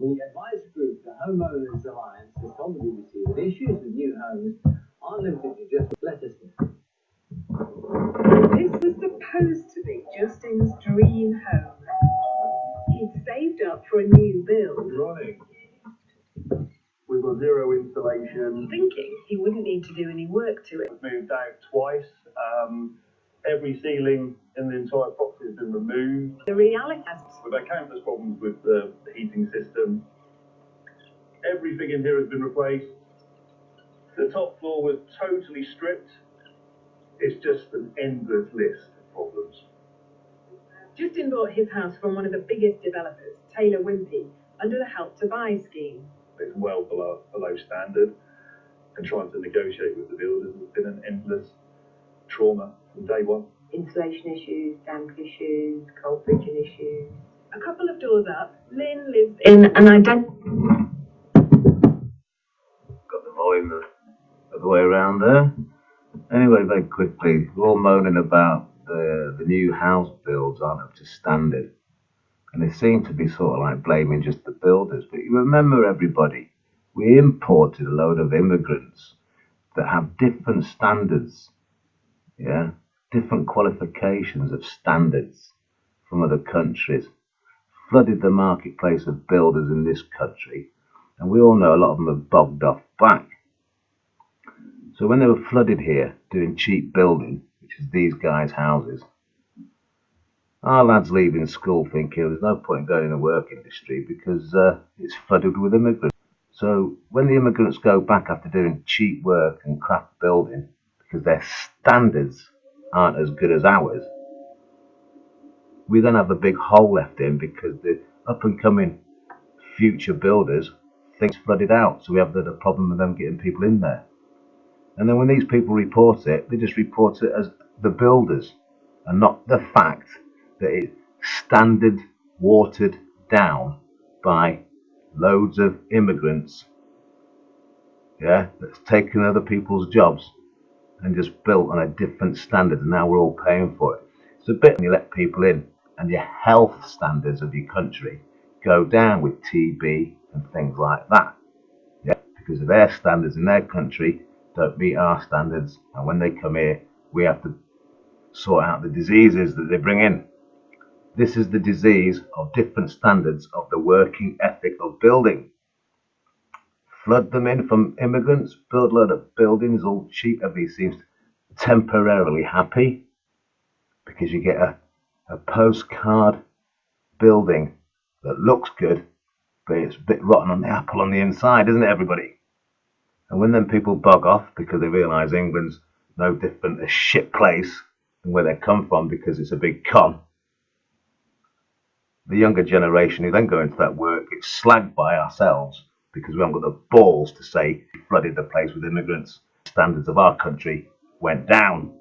The advice group, the Homeowners Alliance, has told the BBC that issues with new homes aren't limited to just let us know. This was supposed to be Justin's dream home. He'd saved up for a new build, Running. We've got zero installation. thinking he wouldn't need to do any work to it. We've moved out twice. Every ceiling in the entire property has been removed. The reality is, We've had countless problems with the heating system. Everything in here has been replaced. The top floor was totally stripped. It's just an endless list of problems. Justin bought his house from one of the biggest developers, Taylor Wimpey, under the Help to Buy scheme. It's well below standard, and trying to negotiate with the builders has been an endless trauma from day one. Insulation issues, damp issues, cold bridging issues. A couple of doors up, Lynn lives in an identical... Got the volume of the way around there. Anyway, very quickly, we're all moaning about the new house builds aren't up to standard. And they seem to be sort of like blaming just the builders. But you remember, everybody, we imported a load of immigrants that have different standards, yeah, different qualifications of standards from other countries, flooded the marketplace of builders in this country, and we all know a lot of them have bogged off back. So when they were flooded here doing cheap building, which is these guys' houses, our lads leaving school thinking there's no point in going in the work industry because it's flooded with immigrants. So when the immigrants go back after doing cheap work and crap building because their standards aren't as good as ours, we then have a big hole left in because the up and coming future builders think it's flooded out. So we have the problem with them getting people in there. And then when these people report it, they just report it as the builders and not the fact that it's standard watered down by loads of immigrants, yeah, that's taken other people's jobs and just built on a different standard, and now we're all paying for it. It's a bit when you let people in and your health standards of your country go down with TB and things like that, yeah, because of their standards in their country don't meet our standards, and when they come here we have to sort out the diseases that they bring in. This is the disease of different standards of the working ethic of building. Flood them in from immigrants, build a load of buildings all cheap. Everybody seems temporarily happy because you get a postcard building that looks good, but it's a bit rotten on the apple on the inside, isn't it, everybody? And when then people bog off because they realise England's no different a shit place than where they come from because it's a big con, the younger generation who then go into that work gets slagged by ourselves because we haven't got the balls to say we flooded the place with immigrants. Standards of our country went down.